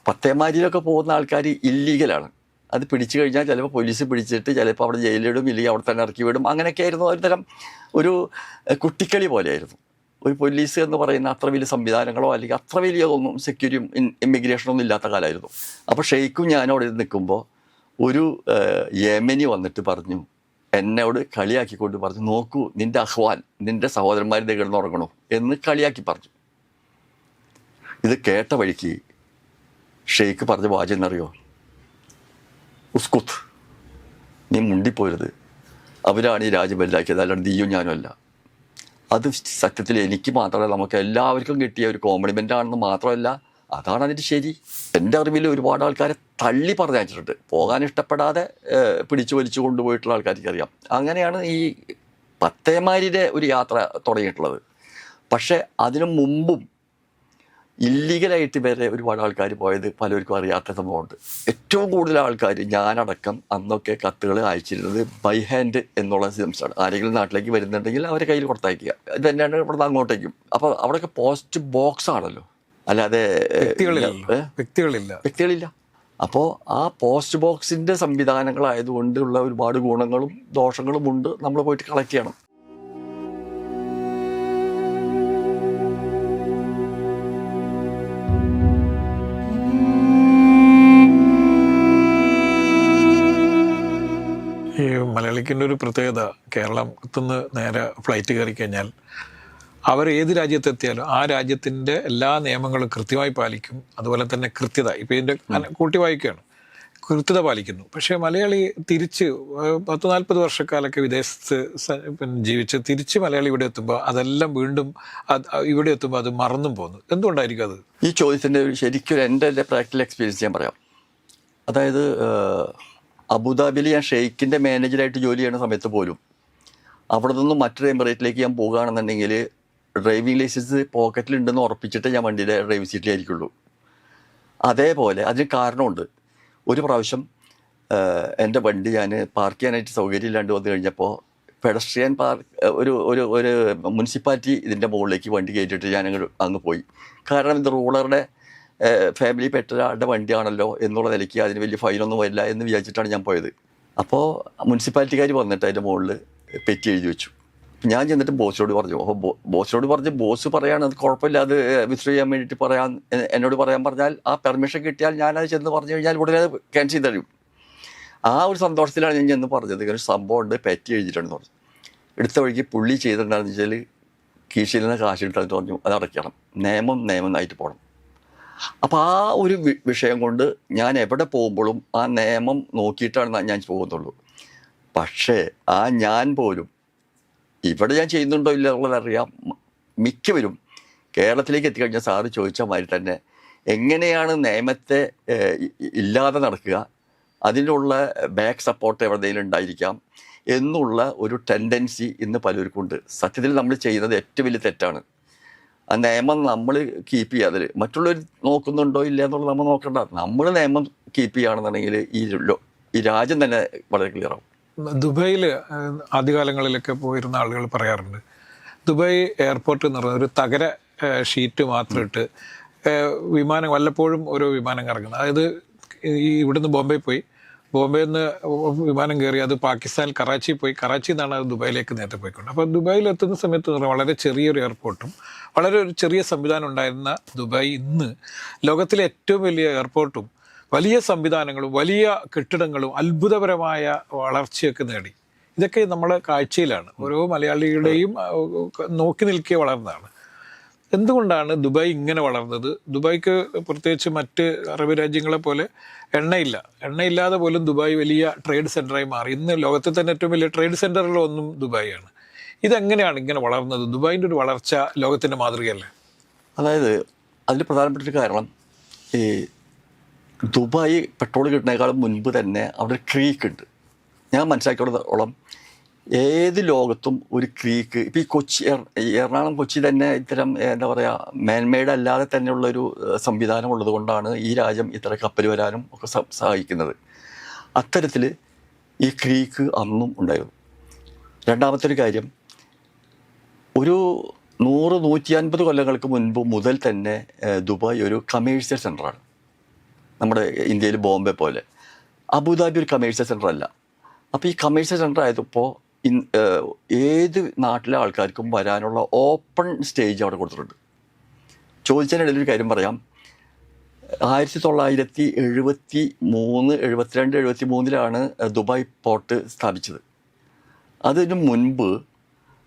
പത്തേമാരിയിലൊക്കെ പോകുന്ന ആൾക്കാർ ഇല്ലീഗലാണ്. അത് പിടിച്ചു കഴിഞ്ഞാൽ ചിലപ്പോൾ പോലീസ് പിടിച്ചിട്ട് ചിലപ്പോൾ അവിടെ ജയിലിടും, ഇല്ലെങ്കിൽ അവിടെ തന്നെ ഇറക്കി വിടും. അങ്ങനെയൊക്കെ ആയിരുന്നു. ഒരു തരം ഒരു കുട്ടിക്കളി പോലെയായിരുന്നു. ഒരു പോലീസ് എന്ന് പറയുന്ന അത്ര വലിയ സംവിധാനങ്ങളോ അല്ലെങ്കിൽ അത്ര വലിയതൊന്നും സെക്യൂരിറ്റിയും ഇമിഗ്രേഷനൊന്നും ഇല്ലാത്ത കാലമായിരുന്നു. അപ്പോൾ ഷെയ്ഖും ഞാനും അവിടെ നിൽക്കുമ്പോൾ ഒരു യമനി വന്നിട്ട് പറഞ്ഞു, എന്നോട് കളിയാക്കിക്കൊണ്ട് പറഞ്ഞു, നോക്കൂ നിൻ്റെ അഹ്വാൻ, നിൻ്റെ സഹോദരന്മാർ കിടന്ന് ഉറങ്ങണോ എന്ന് കളിയാക്കി പറഞ്ഞു. ഇത് കേട്ട വഴിക്ക് ഷെയ്ഖ് പറഞ്ഞ വാചകം എന്നറിയോ? ഉസ്കുത്ത്, നീ മുണ്ടിപ്പോരുത്, അവരാണ് ഈ രാജ്യം വലുതാക്കിയത്, അല്ലാണ്ട് നീയും ഞാനും അല്ല. അത് സത്യത്തിൽ എനിക്ക് മാത്രമല്ല നമുക്ക് എല്ലാവർക്കും കിട്ടിയ ഒരു കോംപ്ലിമെൻ്റ് ആണെന്ന് മാത്രമല്ല, അതാണ് അതിൻ്റെ ശരി. എൻ്റെ അറിവിൽ ഒരുപാട് ആൾക്കാരെ തള്ളി പറഞ്ഞയച്ചിട്ടുണ്ട്, പോകാൻ ഇഷ്ടപ്പെടാതെ പിടിച്ചു വലിച്ചു കൊണ്ടുപോയിട്ടുള്ള ആൾക്കാർക്ക് അറിയാം. അങ്ങനെയാണ് ഈ പത്തേമാരിയുടെ ഒരു യാത്ര തുടങ്ങിയിട്ടുള്ളത്. പക്ഷേ അതിനു മുമ്പും ഇല്ലീഗലായിട്ട് വരെ ഒരുപാട് ആൾക്കാർ പോയത് പലർക്കും അറിയാത്ത സംഭവമുണ്ട്. ഏറ്റവും കൂടുതൽ ആൾക്കാർ, ഞാനടക്കം, അന്നൊക്കെ കത്തുകൾ അയച്ചിരുന്നത് ബൈ ഹാൻഡ് എന്നുള്ള സിസ്റ്റമാണ്. ആരെങ്കിലും നാട്ടിലേക്ക് വരുന്നുണ്ടെങ്കിൽ അവരെ കയ്യിൽ കൊടുത്തയക്കുക. ഇത് തന്നെയാണ് ഇവിടുന്ന് അങ്ങോട്ടേക്കും. അപ്പോൾ അവിടെയൊക്കെ പോസ്റ്റ് ബോക്സ് ആണല്ലോ, അല്ലാതെ വ്യക്തികളില്ല. അപ്പോൾ ആ പോസ്റ്റ് ബോക്സിൻ്റെ സംവിധാനങ്ങളായതുകൊണ്ടുള്ള ഒരുപാട് ഗുണങ്ങളും ദോഷങ്ങളും ഉണ്ട്. നമ്മൾ പോയിട്ട് കളക്ട് ചെയ്യണം. ഈ മലയാളിക്കിൻ്റെ ഒരു പ്രത്യേകത, കേരളത്തുനിന്ന് നേരെ ഫ്ലൈറ്റ് കയറി കഴിഞ്ഞാൽ അവർ ഏത് രാജ്യത്തെത്തിയാലും ആ രാജ്യത്തിൻ്റെ എല്ലാ നിയമങ്ങളും കൃത്യമായി പാലിക്കും. അതുപോലെ തന്നെ കൃത്യത, ഇപ്പോൾ ഇതിൻ്റെ കൂട്ടി വായിക്കുകയാണ്, കൃത്യത പാലിക്കുന്നു. പക്ഷേ മലയാളി തിരിച്ച് 10-40 വർഷക്കാലൊക്കെ വിദേശത്ത് ജീവിച്ച് തിരിച്ച് മലയാളി ഇവിടെ എത്തുമ്പോൾ അതെല്ലാം വീണ്ടും ഇവിടെ എത്തുമ്പോൾ അത് മറന്നും പോകുന്നു. എന്തുകൊണ്ടായിരിക്കും അത്? ഈ ചോദ്യത്തിൻ്റെ ശരിക്കും എൻ്റെ പ്രാക്ടിക്കൽ എക്സ്പീരിയൻസ് ഞാൻ പറയാം. അതായത് അബുദാബിയിൽ ഞാൻ ഷെയ്ഖിൻ്റെ മാനേജറായിട്ട് ജോലി ചെയ്യുന്ന സമയത്ത് പോലും അവിടെ നിന്നും മറ്റൊരു എമിറേറ്റിലേക്ക് ഞാൻ പോകുകയാണെന്നുണ്ടെങ്കിൽ ഡ്രൈവിംഗ് ലൈസൻസ് പോക്കറ്റിലുണ്ടെന്ന് ഉറപ്പിച്ചിട്ട് ഞാൻ വണ്ടിയുടെ ഡ്രൈവിംഗ് സീറ്റിലായിരിക്കുള്ളൂ. അതേപോലെ അതിന് കാരണമുണ്ട്. ഒരു പ്രാവശ്യം എൻ്റെ വണ്ടി ഞാൻ പാർക്ക് ചെയ്യാനായിട്ട് സൗകര്യമില്ലാണ്ട് വന്നു കഴിഞ്ഞപ്പോൾ പെഡസ്ട്രിയൻ ഒരു മുനിസിപ്പാലിറ്റി ഇതിൻ്റെ മുകളിലേക്ക് വണ്ടി കയറ്റിയിട്ട് ഞാൻ അങ്ങ് പോയി. കാരണം ഇത് റൂളറുടെ ഫാമിലി പെട്ട ഒരാളുടെ വണ്ടിയാണല്ലോ എന്നുള്ള നിലയ്ക്ക് അതിന് വലിയ ഫൈനൊന്നും വരില്ല എന്ന് വിചാരിച്ചിട്ടാണ് ഞാൻ പോയത്. അപ്പോൾ മുനിസിപ്പാലിറ്റിക്കാർ വന്നിട്ട് അതിൻ്റെ മുകളിൽ പെറ്റി എഴുതി വെച്ചു. ഞാൻ ചെന്നിട്ട് ബോസിനോട് പറഞ്ഞു. അപ്പോൾ ബോസിനോട് പറഞ്ഞ് ബോസ് പറയാണ് അത് കുഴപ്പമില്ല, അത് വിസിറ്റ് ചെയ്യാൻ വേണ്ടിയിട്ട് എന്നോട് പറയാൻ പറഞ്ഞാൽ ആ പെർമിഷൻ കിട്ടിയാൽ ഞാനത് ചെന്ന് പറഞ്ഞു കഴിഞ്ഞാൽ ഉടനെ അത് ക്യാൻസൽ ചെയ്ത് തരും. ആ ഒരു സന്തോഷത്തിലാണ് ഞാൻ ചെന്ന് പറഞ്ഞത്, ഇങ്ങനെ സംഭവം ഉണ്ട്, പെറ്റി എഴുതിയിട്ടുണ്ടെന്ന് പറഞ്ഞു. എടുത്ത വഴിക്ക് പുള്ളി ചെയ്തിട്ടുണ്ടാകുന്ന വെച്ചാൽ കീശയിൽ നിന്ന് കാശ് കിട്ടാന്ന് പറഞ്ഞു, അത് അടയ്ക്കണം, നിയമമായിട്ട് പോകണം. അപ്പോൾ ആ ഒരു വിഷയം കൊണ്ട് ഞാൻ എവിടെ പോകുമ്പോഴും ആ നിയമം നോക്കിയിട്ടാണ് ഞാൻ പോകുന്നുള്ളൂ. പക്ഷേ ആ ഞാൻ പോലും ഇവിടെ ഞാൻ ചെയ്യുന്നുണ്ടോ ഇല്ല എന്നുള്ളതറിയാം. മിക്കവരും കേരളത്തിലേക്ക് എത്തിക്കഴിഞ്ഞാൽ സാറ് ചോദിച്ച മാതിരി തന്നെ എങ്ങനെയാണ് നിയമത്തെ ഇല്ലാതെ നടക്കുക, അതിനുള്ള ബാക്ക് സപ്പോർട്ട് എവിടെയെങ്കിലും ഉണ്ടായിരിക്കാം എന്നുള്ള ഒരു ടെൻഡൻസി ഇന്ന് പലർക്കുണ്ട്. സത്യത്തിൽ നമ്മൾ ചെയ്യുന്നത് ഏറ്റവും വലിയ തെറ്റാണ്. ആ നിയമം നമ്മൾ കീപ്പ് ചെയ്യാതെ മറ്റുള്ളവർ നോക്കുന്നുണ്ടോ ഇല്ല എന്നുള്ളത് നമ്മൾ നോക്കണ്ട. നമ്മൾ നിയമം കീപ്പ് ചെയ്യുകയാണെന്നുണ്ടെങ്കിൽ ഈ രാജ്യം തന്നെ വളരെ ക്ലിയറാവും. ദുബായിൽ ആദ്യകാലങ്ങളിലൊക്കെ പോയിരുന്ന ആളുകൾ പറയാറുണ്ട്, ദുബായ് എയർപോർട്ട് എന്ന് പറയുന്നത് ഒരു തകര ഷീറ്റ് മാത്രം ഇട്ട് വിമാനം വല്ലപ്പോഴും ഓരോ വിമാനം കറങ്ങുന്നത്. അതായത് ഈ ഇവിടുന്ന് ബോംബെയിൽ നിന്ന് വിമാനം കയറി അത് പാകിസ്ഥാൻ കറാച്ചിയിൽ പോയി, കറാച്ചിയിൽ നിന്നാണ് അത് ദുബായിലേക്ക് നേരത്തെ പോയിക്കൊണ്ട്. അപ്പോൾ ദുബായിൽ എത്തുന്ന സമയത്ത് വളരെ ചെറിയൊരു എയർപോർട്ടും വളരെ ഒരു ചെറിയ സംവിധാനം ഉണ്ടായിരുന്ന ദുബായ് ഇന്ന് ലോകത്തിലെ ഏറ്റവും വലിയ എയർപോർട്ടും വലിയ സംവിധാനങ്ങളും വലിയ കെട്ടിടങ്ങളും അത്ഭുതപരമായ വളർച്ചയൊക്കെ നേടി. ഇതൊക്കെ നമ്മളെ കാഴ്ചയിലാണ്, ഓരോ മലയാളികളുടെയും നോക്കി നിൽക്കെ വളർന്നതാണ്. എന്തുകൊണ്ടാണ് ദുബായ് ഇങ്ങനെ വളർന്നത്? ദുബായ്ക്ക് പ്രത്യേകിച്ച് മറ്റ് അറബ് രാജ്യങ്ങളെ പോലെ എണ്ണയില്ലാതെ പോലും ദുബായ് വലിയ ട്രേഡ് സെൻ്ററായി മാറി. ഇന്ന് ലോകത്തെ തന്നെ ഏറ്റവും വലിയ ട്രേഡ് സെൻ്ററുകളൊന്നും ദുബായാണ്. ഇതെങ്ങനെയാണ് ഇങ്ങനെ വളർന്നത്? ദുബായിൻ്റെ ഒരു വളർച്ച ലോകത്തിൻ്റെ മാതൃകയല്ലേ? അതായത് അതിൽ പ്രധാനപ്പെട്ട ഒരു കാരണം, ഈ ദുബായ് പെട്രോൾ കിട്ടുന്നതിനേക്കാളും മുൻപ് തന്നെ അവിടെ ക്രീക്ക് ഉണ്ട്. ഞാൻ മനസ്സിലാക്കിയോളം ഏത് ലോകത്തും ഒരു ക്രീക്ക്, ഇപ്പോൾ ഈ എറണാകുളം കൊച്ചി തന്നെ ഇത്തരം എന്താ പറയുക മാൻമെയ്ഡ് അല്ലാതെ തന്നെയുള്ളൊരു സംവിധാനം ഉള്ളത് കൊണ്ടാണ് ഈ രാജ്യം ഇത്ര കപ്പൽ വരാനും ഒക്കെ സഹായിക്കുന്നത്. അത്തരത്തിൽ ഈ ക്രീക്ക് അന്നും ഉണ്ടായിരുന്നു. രണ്ടാമത്തെ ഒരു കാര്യം, ഒരു 100-150 കൊല്ലങ്ങൾക്ക് മുൻപ് മുതൽ തന്നെ ദുബായ് ഒരു കമേഴ്സ്യൽ സെൻ്ററാണ്. നമ്മുടെ ഇന്ത്യയിൽ ബോംബെ പോലെ. അബുദാബി ഒരു കമേഴ്ഷ്യൽ സെൻറ്റർ അല്ല. അപ്പോൾ ഈ കമേഴ്ഷ്യൽ സെൻറ്റർ ആയതിപ്പോൾ ഏത് നാട്ടിലെ ആൾക്കാർക്കും വരാനുള്ള ഓപ്പൺ സ്റ്റേജ് അവിടെ കൊടുത്തിട്ടുണ്ട്. ചോദിച്ചതിനിടയിൽ ഒരു കാര്യം പറയാം. 1973 ദുബായ് പോർട്ട് സ്ഥാപിച്ചത്. അതിനു മുൻപ്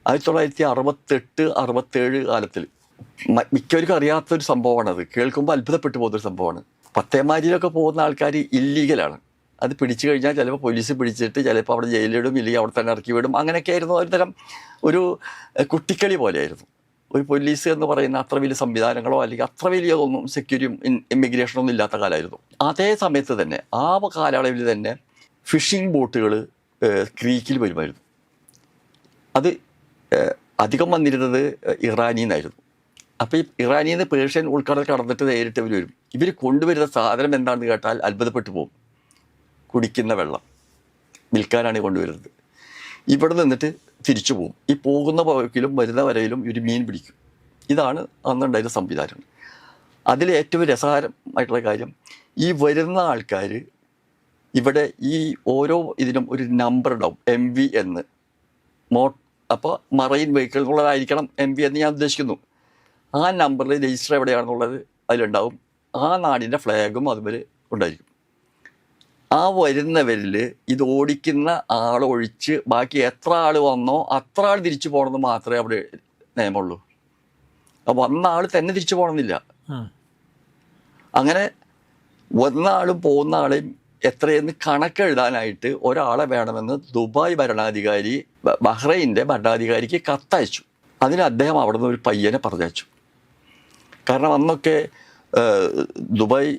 1968-67 കാലത്തിൽ മിക്കവർക്കും അറിയാത്തൊരു സംഭവമാണത്. കേൾക്കുമ്പോൾ അത്ഭുതപ്പെട്ടു പോകുന്നൊരു സംഭവമാണ്. പത്തേമാരിയിലൊക്കെ പോകുന്ന ആൾക്കാർ ഇല്ലീഗലാണ്. അത് പിടിച്ചു കഴിഞ്ഞാൽ ചിലപ്പോൾ പോലീസ് പിടിച്ചിട്ട് ചിലപ്പോൾ അവിടെ ജയിലിടും, ഇല്ലെങ്കിൽ അവിടെ തന്നെ ഇറക്കി വിടും. അങ്ങനെയൊക്കെ ആയിരുന്നു. ഒരു തരം ഒരു കുട്ടിക്കളി പോലെയായിരുന്നു. ഒരു പോലീസ് എന്ന് പറയുന്ന അത്ര വലിയ സംവിധാനങ്ങളോ അല്ലെങ്കിൽ അത്ര വലിയതൊന്നും സെക്യൂരിറ്റിയും ഇമിഗ്രേഷനൊന്നും ഇല്ലാത്ത കാലമായിരുന്നു. അതേ സമയത്ത് തന്നെ ആ കാലയളവിൽ തന്നെ ഫിഷിംഗ് ബോട്ടുകൾ ക്രീക്കിൽ വരുമായിരുന്നു. അത് അധികം വന്നിരുന്നത് ഇറാനിൽ നിന്നായിരുന്നു. അപ്പോൾ ഈ ഇറാനിൽ നിന്ന് പേർഷ്യൻ ഉൾക്കടൽ കടന്നിട്ട് നേരിട്ട് ഇവർ വരും. ഇവർ കൊണ്ടുവരുന്ന സാധനം എന്താണെന്ന് കേട്ടാൽ അത്ഭുതപ്പെട്ടു പോകും. കുടിക്കുന്ന വെള്ളം വിൽക്കാനാണ് കൊണ്ടുവരുന്നത്. ഇവിടെ നിന്നിട്ട് തിരിച്ചു പോകും. ഈ പോകുന്ന പോക്കിലും വരുന്ന വരയിലും ഒരു മീൻ പിടിക്കും. ഇതാണ് അന്നുണ്ടായിരുന്ന സംവിധാനം. അതിൽ ഏറ്റവും രസകരമായിട്ടുള്ള കാര്യം, ഈ വരുന്ന ആൾക്കാർ ഇവിടെ ഈ ഓരോ ഇതിനും ഒരു നമ്പർ ഉണ്ടാവും, MV എന്ന്. അപ്പോൾ മറൈൻ വെഹിക്കിൾ എന്നുള്ളതായിരിക്കണം MV എന്ന് ഞാൻ ഉദ്ദേശിക്കുന്നു. ആ നമ്പറിൽ രജിസ്റ്റർ എവിടെയാണെന്നുള്ളത് അതിലുണ്ടാവും. ആ നാടിൻ്റെ ഫ്ലാഗും അതുവരെ ഉണ്ടായിരിക്കും. ആ വരുന്നവരിൽ ഇത് ഓടിക്കുന്ന ആളൊഴിച്ച് ബാക്കി എത്ര ആൾ വന്നോ അത്ര ആൾ തിരിച്ചു പോകണമെന്ന് മാത്രമേ അവിടെ നിയമമുള്ളൂ. അപ്പോൾ വന്ന ആൾ തന്നെ തിരിച്ചു പോകണമെന്നില്ല. അങ്ങനെ വന്ന ആളും പോകുന്ന ആളെയും എത്രയെന്ന് കണക്കെഴുതാനായിട്ട് ഒരാളെ വേണമെന്ന് ദുബായ് ഭരണാധികാരി ബഹ്റൈൻ്റെ ഭരണാധികാരിക്ക് കത്തയച്ചു. അതിന് അദ്ദേഹം അവിടെ നിന്ന് ഒരു പയ്യനെ പറഞ്ഞയച്ചു. കാരണം അന്നൊക്കെ ദുബായ്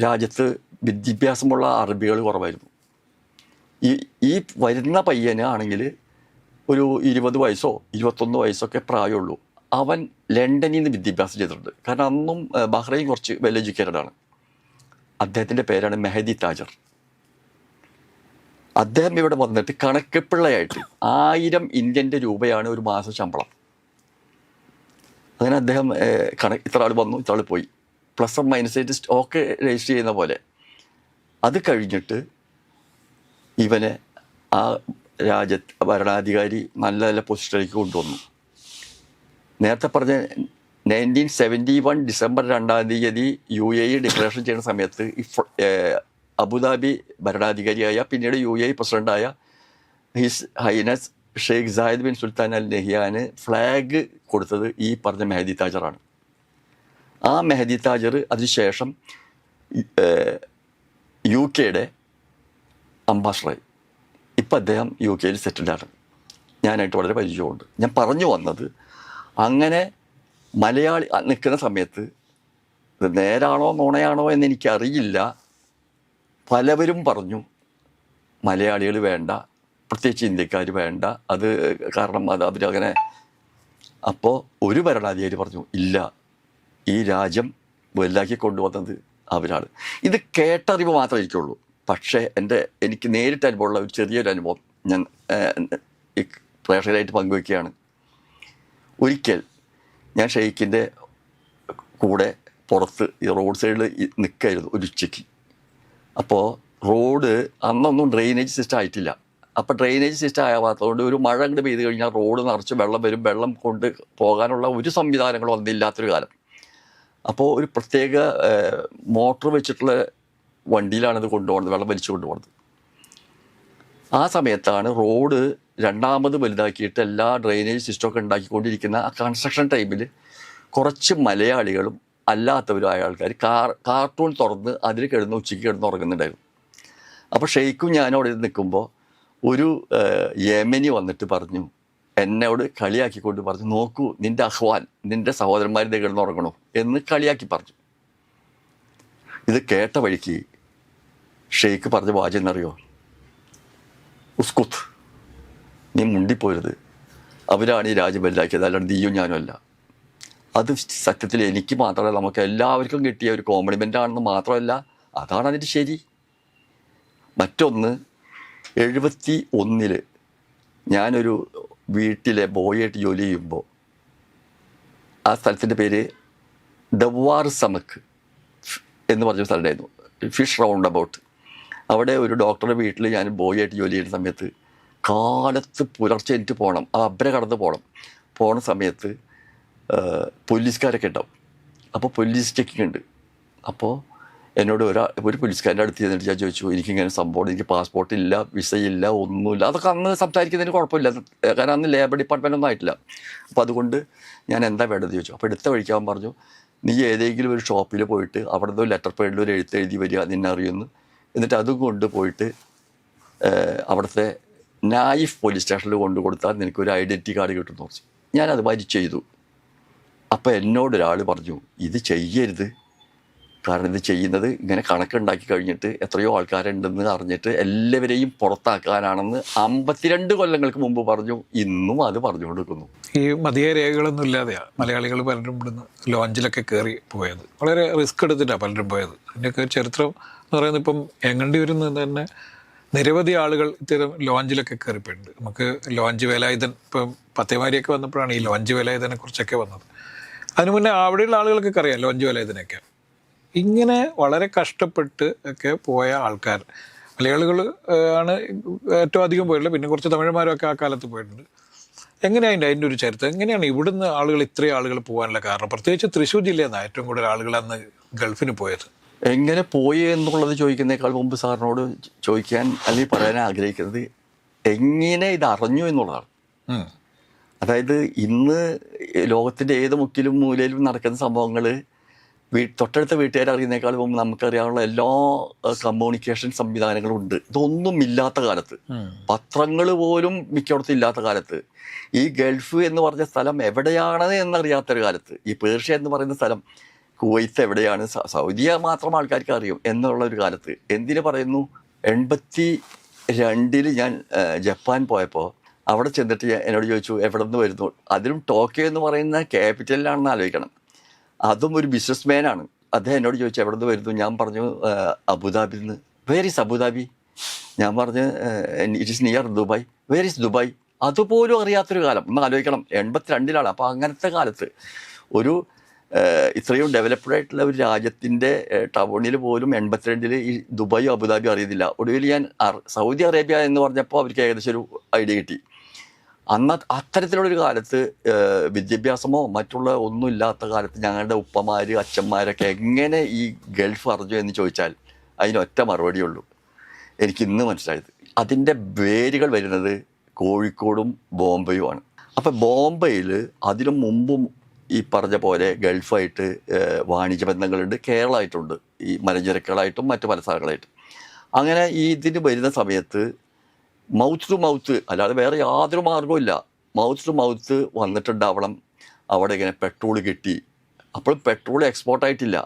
രാജ്യത്ത് വിദ്യാഭ്യാസമുള്ള അറബികൾ കുറവായിരുന്നു. ഈ വരുന്ന പയ്യന് ആണെങ്കിൽ ഒരു 20 വയസ്സോ 21 വയസ്സൊക്കെ പ്രായമുള്ളൂ. അവൻ ലണ്ടനിൽ നിന്ന് വിദ്യാഭ്യാസം ചെയ്തിട്ടുണ്ട്. കാരണം അന്നും ബഹ്റൈൻ കുറച്ച് വെൽ എഡ്യൂക്കേറ്റഡാണ്. അദ്ദേഹത്തിൻ്റെ പേരാണ് മെഹദി താജർ. അദ്ദേഹം ഇവിടെ വന്നിട്ട് കണക്കെപ്പിള്ളയായിട്ട് 1000 ഇന്ത്യൻ രൂപയാണ് ഒരു മാസ ശമ്പളം. അങ്ങനെ അദ്ദേഹം ഇത്ര ആൾ വന്നു, ഇത്ര ആൾ പോയി, പ്ലസ് മൈനസ് ആയിട്ട് സ്റ്റോക്ക് രജിസ്റ്റർ ചെയ്യുന്ന പോലെ. അത് കഴിഞ്ഞിട്ട് ഇവനെ ആ ഭരണാധികാരി നല്ല നല്ല പൊസിഷനിലേക്ക് കൊണ്ടുവന്നു. നേരത്തെ പറഞ്ഞ 1971 ഡിസംബർ 2 UAE ഡിക്ലറേഷൻ ചെയ്യുന്ന സമയത്ത് ഈ അബുദാബി ഭരണാധികാരിയായ പിന്നീട് UAE പ്രസിഡൻ്റായ His Highness Sheikh Zayed bin Sultan Al നഹിയാന് ഫ്ലാഗ് കൊടുത്തത് ഈ പറഞ്ഞ മെഹദി താജറാണ്. ആ മെഹദി താജർ അതിനുശേഷം UK അംബാസഡറായി. ഇപ്പം അദ്ദേഹം UK സെറ്റിൽഡാണ്. ഞാനായിട്ട് വളരെ പരിചയമുണ്ട്. ഞാൻ പറഞ്ഞു വന്നത്, അങ്ങനെ മലയാളി നിൽക്കുന്ന സമയത്ത് ഇത് നേരാണോ നുണയാണോ എന്നെനിക്കറിയില്ല, പലവരും പറഞ്ഞു മലയാളികൾ വേണ്ട, പ്രത്യേകിച്ച് ഇന്ത്യക്കാർ വേണ്ട, അത് കാരണം അത് അവരങ്ങനെ. അപ്പോൾ ഒരു ഭരണാധികാരി പറഞ്ഞു, ഇല്ല, ഈ രാജ്യം വലുതാക്കി കൊണ്ടുവന്നത് അവരാണ്. ഇത് കേട്ടറിവ് മാത്രമേ എനിക്കുള്ളൂ. പക്ഷേ എനിക്ക് നേരിട്ട് അനുഭവമുള്ള ഒരു ചെറിയൊരു അനുഭവം ഞാൻ ഈ പ്രേക്ഷകരായിട്ട് പങ്കുവയ്ക്കുകയാണ്. ഒരിക്കൽ ഞാൻ ഷെയ്ഖിൻ്റെ കൂടെ പുറത്ത് ഈ റോഡ് സൈഡിൽ നിൽക്കായിരുന്നു ഒരു ഉച്ചയ്ക്ക്. അപ്പോൾ റോഡ് അന്നൊന്നും ഡ്രെയിനേജ് സിസ്റ്റം ആയിട്ടില്ല. അപ്പോൾ ഡ്രെയിനേജ് സിസ്റ്റം ആവാത്തതുകൊണ്ട് ഒരു മഴ അങ്ങോട്ട് പെയ്ത് കഴിഞ്ഞാൽ റോഡ് നിറച്ച് വെള്ളം വരും. വെള്ളം കൊണ്ട് പോകാനുള്ള ഒരു സംവിധാനങ്ങളും ഒന്നില്ലാത്തൊരു കാലം. അപ്പോൾ ഒരു പ്രത്യേക മോട്ടർ വെച്ചിട്ടുള്ള വണ്ടിയിലാണിത് കൊണ്ടുപോകുന്നത്, വെള്ളം വലിച്ചു കൊണ്ടുപോകുന്നത്. ആ സമയത്താണ് റോഡ് രണ്ടാമത് വലുതാക്കിയിട്ട് എല്ലാ ഡ്രെയിനേജ് സിസ്റ്റമൊക്കെ ഉണ്ടാക്കിക്കൊണ്ടിരിക്കുന്ന ആ കൺസ്ട്രക്ഷൻ ടൈമിൽ കുറച്ച് മലയാളികളും അല്ലാത്തവരുമായ ആൾക്കാർ കാർട്ടൂൺ തുറന്ന് അതിൽ ഉച്ചയ്ക്ക് കിടന്ന് ഉറങ്ങുന്നുണ്ടായിരുന്നു. അപ്പോൾ ഷെയ്ഖും ഞാനും അവിടെ നിൽക്കുമ്പോൾ ഒരു യമനി വന്നിട്ട് പറഞ്ഞു, എന്നോട് കളിയാക്കിക്കൊണ്ട് പറഞ്ഞു, നോക്കൂ നിൻ്റെ അഹ്വാൻ, നിൻ്റെ സഹോദരന്മാരുടെ കിടന്ന് ഉറങ്ങണോ എന്ന് കളിയാക്കി പറഞ്ഞു. ഇത് കേട്ട വഴിക്ക് ഷെയ്ഖ് പറഞ്ഞ വാചകം എന്നറിയോ? ഉസ്കുത്ത്, നീ മുണ്ടിപ്പോരുത്, അവരാണ് ഈ രാജ്യം വലുതാക്കിയത്, അല്ലാണ്ട് നീയും ഞാനും അല്ല. അത് സത്യത്തിൽ എനിക്ക് മാത്രമല്ല, നമുക്ക് എല്ലാവർക്കും കിട്ടിയ ഒരു കോംപ്ലിമെൻ്റ് ആണെന്ന് മാത്രമല്ല, അതാണ് അതിൻ്റെ ശരി. മറ്റൊന്ന്, 71 ഞാനൊരു വീട്ടിലെ ബോയായിട്ട് ജോലി ചെയ്യുമ്പോൾ ആ സ്ഥലത്തിൻ്റെ പേര് ദവാർ സമക്ക് എന്ന് പറഞ്ഞ സ്ഥലമായിരുന്നു. Fish round about. അവിടെ ഒരു ഡോക്ടറുടെ വീട്ടിൽ ഞാൻ ബോയ് ആയിട്ട് ജോലി ചെയ്യുന്ന സമയത്ത് കാലത്ത് പുലർച്ചെ എനിക്ക് പോകണം, ആ അബ്ര കടന്ന് പോണ സമയത്ത് പോലീസുകാരൊക്കെ ഉണ്ടാവും. അപ്പോൾ പോലീസ് ചെക്കിങ് ഉണ്ട്. അപ്പോൾ എന്നോട് ഒരു പോലീസുകാരൻ്റെ അടുത്ത് ചെന്നിട്ട് ഞാൻ ചോദിച്ചു, എനിക്കിങ്ങനെ സംഭവം, എനിക്ക് പാസ്പോർട്ട് ഇല്ല, വിസയില്ല, ഒന്നുമില്ല. അതൊക്കെ അന്ന് സംസാരിക്കുന്നതിന് കുഴപ്പമില്ല, കാരണം അന്ന് ലേബർ ഡിപ്പാർട്ട്മെൻ്റ് ഒന്നും ആയിട്ടില്ല. അപ്പോൾ അതുകൊണ്ട് ഞാൻ എന്താ വേണ്ടത് ചോദിച്ചു. അപ്പോൾ എടുത്ത വഴിക്കാൻ പറഞ്ഞു, നീ ഏതെങ്കിലും ഒരു ഷോപ്പിൽ പോയിട്ട് അവിടെ നിന്ന് ലെറ്റർ പേഡിൽ ഒരു എഴുതി വരിക, നിന്നെ അറിയുന്നു, എന്നിട്ട് അതും കൊണ്ട് പോയിട്ട് അവിടുത്തെ നായിഫ് പോലീസ് സ്റ്റേഷനിൽ കൊണ്ടു കൊടുത്താൽ നിനക്കൊരു ഐഡൻറ്റിറ്റി കാർഡ് കിട്ടുമെന്ന് പറഞ്ഞു. ഞാനത് വരി ചെയ്തു. അപ്പോൾ എന്നോടൊരാൾ പറഞ്ഞു, ഇത് ചെയ്യരുത്, കാരണം ഇത് ചെയ്യുന്നത് ഇങ്ങനെ കണക്കുണ്ടാക്കി കഴിഞ്ഞിട്ട് എത്രയോ ആൾക്കാരുണ്ടെന്ന് അറിഞ്ഞിട്ട് എല്ലാവരെയും പുറത്താക്കാനാണെന്ന് 52 കൊല്ലങ്ങൾക്ക് മുമ്പ് പറഞ്ഞു. ഇന്നും അത് പറഞ്ഞുകൊണ്ടിരിക്കുന്നു. ഈ മതിയായ രേഖകളൊന്നും ഇല്ലാതെയാണ് മലയാളികൾ പലരും ഇവിടുന്ന് ലോഞ്ചിലൊക്കെ കയറി പോയത്. വളരെ റിസ്ക് എടുത്തിട്ടാണ് പലരും പോയത്. അതിൻ്റെയൊക്കെ ചരിത്രം എന്ന് പറയുന്നത് ഇപ്പം എങ്ങണ്ടിയൂരിൽ തന്നെ നിരവധി ആളുകൾ ഇത്തരം ലോഞ്ചിലൊക്കെ കയറിപ്പോയിട്ടുണ്ട്. നമുക്ക് ലോഞ്ച് വേലായുധൻ, ഇപ്പം പത്തേമാരിയൊക്കെ വന്നപ്പോഴാണ് ഈ ലോഞ്ച് വേലായുധനെ കുറിച്ചൊക്കെ വന്നത്. അതിനു മുന്നേ അവിടെയുള്ള ആളുകൾക്കൊക്കെ അറിയാം ലോഞ്ച് വേലായുധനൊക്കെ. ഇങ്ങനെ വളരെ കഷ്ടപ്പെട്ട് ഒക്കെ പോയ ആൾക്കാർ മലയാളികൾ ആണ് ഏറ്റവും അധികം പോയിട്ടുള്ളത്. പിന്നെ കുറച്ച് തമിഴന്മാരൊക്കെ ആ കാലത്ത് പോയിട്ടുണ്ട്. എങ്ങനെയാണ് അതിൻ്റെ ഒരു ചരിത്രം? എങ്ങനെയാണ് ഇവിടുന്ന് ആളുകൾ ഇത്രയും ആളുകൾ പോകാനുള്ള കാരണം? പ്രത്യേകിച്ച് തൃശ്ശൂർ ജില്ലയിൽ നിന്നാണ് ഏറ്റവും കൂടുതൽ ആളുകൾ അന്ന് ഗൾഫിന് പോയത്. എങ്ങനെ പോയി എന്നുള്ളത് ചോദിക്കുന്നതിനേക്കാൾ മുമ്പ് സാറിനോട് ചോദിക്കാൻ അല്ലെങ്കിൽ പറയാൻ ആഗ്രഹിക്കുന്നത് എങ്ങനെ ഇത് അറിഞ്ഞു എന്നുള്ളതാണ്. അതായത് ഇന്ന് ലോകത്തിൻ്റെ ഏത് മുക്കിലും മൂലയിലും നടക്കുന്ന സംഭവങ്ങൾ തൊട്ടടുത്ത വീട്ടുകാർ അറിയുന്നേക്കാൾ മുമ്പ് നമുക്കറിയാനുള്ള എല്ലാ കമ്മ്യൂണിക്കേഷൻ സംവിധാനങ്ങളും ഉണ്ട്. ഇതൊന്നും ഇല്ലാത്ത കാലത്ത്, പത്രങ്ങൾ പോലും മിക്കയിടത്തും ഇല്ലാത്ത കാലത്ത്, ഈ ഗൾഫ് എന്ന് പറഞ്ഞ സ്ഥലം എവിടെയാണ് എന്നറിയാത്തൊരു കാലത്ത്, ഈ പേർഷ്യ എന്ന് പറയുന്ന സ്ഥലം, കുവൈത്ത് എവിടെയാണ്, സൗദിയ മാത്രം ആൾക്കാർക്ക് അറിയും എന്നുള്ള ഒരു കാലത്ത്, എന്തിനു പറയുന്നു, 82 ഞാൻ ജപ്പാൻ പോയപ്പോൾ അവിടെ ചെന്നിട്ട് എന്നോട് ചോദിച്ചു എവിടെ നിന്ന് വരുന്നു. അതിലും ടോക്കിയോ എന്ന് പറയുന്ന ക്യാപിറ്റലിലാണെന്ന് ആലോചിക്കണം. അതും ഒരു ബിസിനസ് മാനാണ്. അദ്ദേഹം എന്നോട് ചോദിച്ചു എവിടെ നിന്ന് വരുന്നു. ഞാൻ പറഞ്ഞു അബുദാബിയിൽ നിന്ന്. Where is Abu Dhabi? ഞാൻ പറഞ്ഞു it is near Dubai. Where is Dubai? അതുപോലും അറിയാത്തൊരു കാലം. ഒന്ന് ആലോചിക്കണം, 82 അപ്പോൾ അങ്ങനത്തെ കാലത്ത് ഒരു ഇത്രയും ഡെവലപ്ഡ് ആയിട്ടുള്ള ഒരു രാജ്യത്തിൻ്റെ ടൗണിൽ പോലും 82 ഈ ദുബായും അബുദാബിയും അറിയുന്നില്ല. ഒടുവിൽ ഞാൻ സൗദി അറേബ്യ എന്ന് പറഞ്ഞപ്പോൾ അവർക്ക് ഏകദേശം ഒരു ഐഡിയ കിട്ടി. അത്തരത്തിലുള്ളൊരു കാലത്ത് വിദ്യാഭ്യാസമോ മറ്റുള്ള ഒന്നും ഇല്ലാത്ത കാലത്ത് ഞങ്ങളുടെ ഉപ്പമാർ അച്ഛന്മാരൊക്കെ എങ്ങനെ ഈ ഗൾഫ് അറിഞ്ഞു എന്ന് ചോദിച്ചാൽ അതിനൊറ്റ മറുപടിയുള്ളൂ. എനിക്കിന്ന് മനസ്സിലായത് അതിൻ്റെ വേരുകൾ വരുന്നത് കോഴിക്കോടും ബോംബെയുമാണ്. അപ്പം ബോംബെയിൽ അതിനു മുമ്പും ഈ പറഞ്ഞ പോലെ ഗൾഫായിട്ട് വാണിജ്യ ബന്ധങ്ങളുണ്ട്, കേരളമായിട്ടുണ്ട്, ഈ മലഞ്ചരക്കുകളായിട്ടും മറ്റു പല സ്ഥലങ്ങളായിട്ടും. അങ്ങനെ ഈ ഇതിന് വരുന്ന സമയത്ത് മൗത്ത് ടു മൗത്ത്, അല്ലാതെ വേറെ യാതൊരു മാർഗവും ഇല്ല, മൗത്ത് ടു മൗത്ത് വന്നിട്ടുണ്ടാവണം. അവിടെ ഇങ്ങനെ പെട്രോൾ കിട്ടി. അപ്പോഴും പെട്രോൾ എക്സ്പോർട്ട് ആയിട്ടില്ല,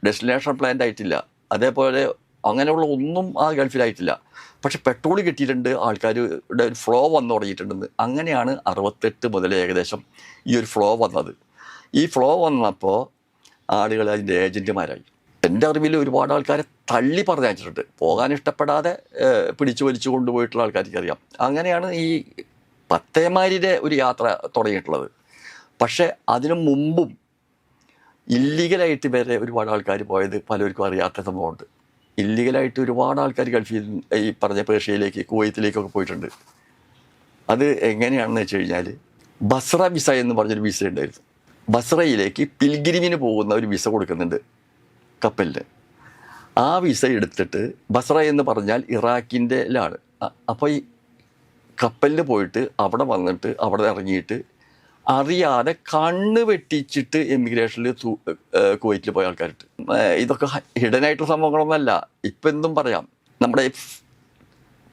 ഡെസ്റ്റിനേഷൻ പ്ലാന്റ് ആയിട്ടില്ല, അതേപോലെ അങ്ങനെയുള്ള ഒന്നും ആ ഗൾഫിലായിട്ടില്ല. പക്ഷെ പെട്രോൾ കിട്ടിയിട്ടുണ്ട്, ആൾക്കാരുടെ ഒരു ഫ്ലോ വന്നു തുടങ്ങിയിട്ടുണ്ടെന്ന്. അങ്ങനെയാണ് 68 മുതൽ ഏകദേശം ഈ ഒരു ഫ്ലോ വന്നത്. ഈ ഫ്ലോ വന്നപ്പോൾ ആളുകൾ അതിൻ്റെ ഏജൻറ്റുമാരായി. എൻ്റെ അറിവിൽ ഒരുപാട് ആൾക്കാരെ തള്ളി പറഞ്ഞയച്ചിട്ടുണ്ട്, പോകാൻ ഇഷ്ടപ്പെടാതെ പിടിച്ചു വലിച്ചു കൊണ്ടുപോയിട്ടുള്ള ആൾക്കാർക്ക് അറിയാം. അങ്ങനെയാണ് ഈ പത്തേമാരിയുടെ ഒരു യാത്ര തുടങ്ങിയിട്ടുള്ളത്. പക്ഷേ അതിനു മുമ്പും ഇല്ലീഗലായിട്ട് വരെ ഒരുപാട് ആൾക്കാർ പോയത് പലർക്കും അറിയാത്ത സംഭവമുണ്ട്. ഇല്ലീഗലായിട്ട് ഒരുപാട് ആൾക്കാർ ഗൾഫിൽ ഈ പറഞ്ഞ പേർഷ്യയിലേക്ക് കുവൈത്തിലേക്കൊക്കെ പോയിട്ടുണ്ട്. അത് എങ്ങനെയാണെന്ന് വെച്ച് കഴിഞ്ഞാൽ ബസ്ര വിസ എന്ന് പറഞ്ഞൊരു വിസ ഉണ്ടായിരുന്നു. ബസ്രയിലേക്ക് പിൽഗ്രിമിന് പോകുന്ന ഒരു വിസ കൊടുക്കുന്നുണ്ട് കപ്പലിന്. ആ വിസ എടുത്തിട്ട്, ബസ്ര എന്ന് പറഞ്ഞാൽ ഇറാഖിൻ്റെ ലാണ്. അപ്പോൾ ഈ കപ്പലിൽ പോയിട്ട് അവിടെ വന്നിട്ട് അവിടെ ഇറങ്ങിയിട്ട് അറിയാതെ കണ്ണ് വെട്ടിച്ചിട്ട് എമിഗ്രേഷനിൽ കുവൈറ്റിൽ പോയ ആൾക്കാരുണ്ട്. ഇതൊക്കെ ഹിഡനായിട്ടുള്ള സംഭവങ്ങളൊന്നുമല്ല, ഇപ്പം എന്തും പറയാം. നമ്മുടെ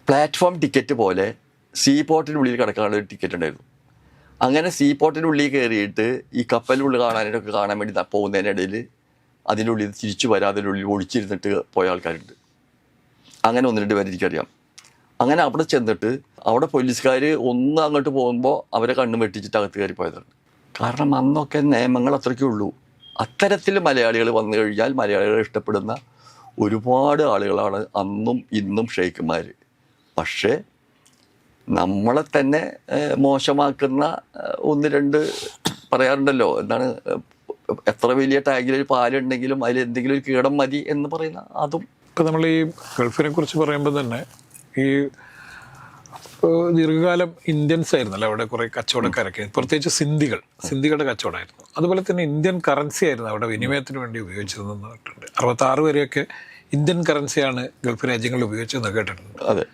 പ്ലാറ്റ്ഫോം ടിക്കറ്റ് പോലെ സീ പോർട്ടിനുള്ളിൽ കിടക്കാനുള്ള ഒരു ടിക്കറ്റ് ഉണ്ടായിരുന്നു. അങ്ങനെ സീ പോർട്ടിനുള്ളിൽ കയറിയിട്ട് ഈ കപ്പലിനുള്ളിൽ കാണാനായിട്ടൊക്കെ കാണാൻ വേണ്ടി പോകുന്നതിനിടയിൽ അതിൻ്റെ ഉള്ളിൽ തിരിച്ചു വരാതെ ഉള്ളിൽ ഒളിച്ചിരുന്നിട്ട് പോയ ആൾക്കാരുണ്ട്. അങ്ങനെ 1-2 പേര് എനിക്കറിയാം. അങ്ങനെ അവിടെ ചെന്നിട്ട് അവിടെ പോലീസുകാർ ഒന്ന് അങ്ങോട്ട് പോകുമ്പോൾ അവരെ കണ്ണു വെട്ടിച്ചിട്ട് അകത്ത് കയറി പോയതാണ്. കാരണം അന്നൊക്കെ നിയമങ്ങൾ അത്രയ്ക്കേ ഉള്ളൂ. അത്തരത്തിൽ മലയാളികൾ വന്നു കഴിഞ്ഞാൽ മലയാളികളെ ഇഷ്ടപ്പെടുന്ന ഒരുപാട് ആളുകളാണ് അന്നും ഇന്നും ഷെയ്ഖുമാർ. പക്ഷേ നമ്മളെ തന്നെ മോശമാക്കുന്ന 1-2 പറയാറുണ്ടല്ലോ, എന്താണ്, എത്ര വലിയ ടാങ്കിലൊരു പാലുണ്ടെങ്കിലും അതിൽ എന്തെങ്കിലും ഒരു കീടം മതി എന്ന് പറയുന്ന അതും ഇപ്പം നമ്മൾ ഈ ഗൾഫിനെ കുറിച്ച് പറയുമ്പോൾ തന്നെ ഈ ദീർഘകാലം ഇന്ത്യൻസ് ആയിരുന്നല്ലോ അവിടെ കുറേ കച്ചവടക്കാരൊക്കെ, പ്രത്യേകിച്ച് സിന്ധികളുടെ കച്ചവടമായിരുന്നു. അതുപോലെ തന്നെ ഇന്ത്യൻ കറൻസി ആയിരുന്നു അവിടെ വിനിമയത്തിന് വേണ്ടി ഉപയോഗിച്ചിരുന്നതെന്ന് കേട്ടിട്ടുണ്ട്. 66 വരെയൊക്കെ ഇന്ത്യൻ കറൻസിയാണ് ഗൾഫ് രാജ്യങ്ങളിൽ ഉപയോഗിച്ചതെന്ന് കേട്ടിട്ടുണ്ട്. അതെ.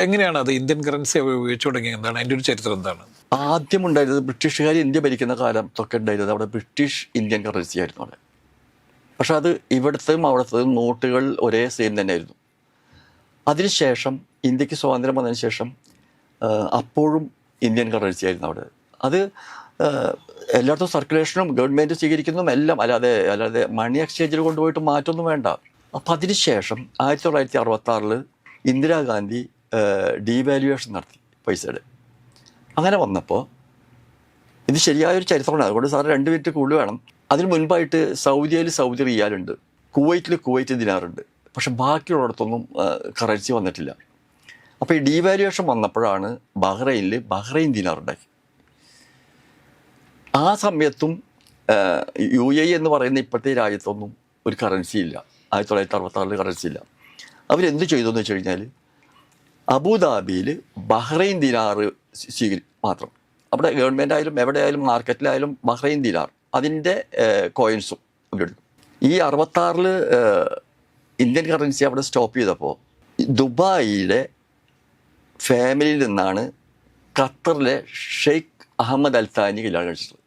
എങ്ങനെയാണ് അത് ഇന്ത്യൻ കറൻസി ഉപയോഗിച്ചു തുടങ്ങിയത്? എന്താണ് അതിൻ്റെ ഒരു ചരിത്രം? എന്താണ് ആദ്യം ഉണ്ടായിരുന്നത്? ബ്രിട്ടീഷുകാർ ഇന്ത്യ ഭരിക്കുന്ന കാലത്തൊക്കെ ഉണ്ടായിരുന്നത് അവിടെ ബ്രിട്ടീഷ് ഇന്ത്യൻ കറൻസി ആയിരുന്നു അവിടെ. പക്ഷെ അത് ഇവിടുത്തെയും അവിടുത്തെയും നോട്ടുകൾ ഒരേ സെയിം തന്നെയായിരുന്നു. അതിനുശേഷം ഇന്ത്യക്ക് സ്വാതന്ത്ര്യം വന്നതിന് ശേഷം അപ്പോഴും ഇന്ത്യൻ കറൻസി ആയിരുന്നു അവിടെ. അത് എല്ലായിടത്തും സർക്കുലേഷനും ഗവൺമെൻറ് സ്വീകരിക്കുന്നതും എല്ലാം അല്ലാതെ മണി എക്സ്ചേഞ്ചിൽ കൊണ്ടുപോയിട്ട് മാറ്റമൊന്നും വേണ്ട. അപ്പം അതിനുശേഷം 1966 ഇന്ദിരാഗാന്ധി ഡീവാലുവേഷൻ നടത്തി പൈസയുടെ. അങ്ങനെ വന്നപ്പോൾ ഇത് ശരിയായൊരു ചരിത്രമാണ്. അതുകൊണ്ട് സാറ് 2 മിനിറ്റ് കൂടുതൽ വേണം. അതിന് മുൻപായിട്ട് സൗദിയിൽ സൗദി റിയാലുണ്ട്, കുവൈറ്റിൽ കുവൈറ്റ് ദിനാറുണ്ട്. പക്ഷെ ബാക്കിയുള്ളിടത്തൊന്നും കറൻസി വന്നിട്ടില്ല. അപ്പോൾ ഈ ഡീവാലുവേഷൻ വന്നപ്പോഴാണ് ബഹ്റൈനിൽ ബഹ്റൈൻ ദിനാറുണ്ടാക്കി. ആ സമയത്തും UAE എന്ന് പറയുന്ന ഇപ്പോഴത്തെ രാജ്യത്തൊന്നും ഒരു കറൻസി ഇല്ല. 1966 കറൻസി ഇല്ല. അവരെന്ത് ചെയ്തു എന്ന് വെച്ച് കഴിഞ്ഞാൽ അബുദാബിയിൽ ബഹ്റൈൻ ദിനാറ് മാത്രം. അവിടെ ഗവൺമെൻറ് ആയാലും എവിടെയായാലും മാർക്കറ്റിലായാലും ബഹ്റൈൻ ദിനാർ അതിൻ്റെ കോയിൻസും ഇവരെടുക്കും. ഈ 66 ഇന്ത്യൻ കറൻസി അവിടെ സ്റ്റോപ്പ് ചെയ്തപ്പോൾ ദുബായിയുടെ ഫാമിലിയിൽ നിന്നാണ് ഖത്തറിലെ ഷെയ്ഖ് അഹമ്മദ് അൽ താനി കല്യാണം കഴിച്ചത്.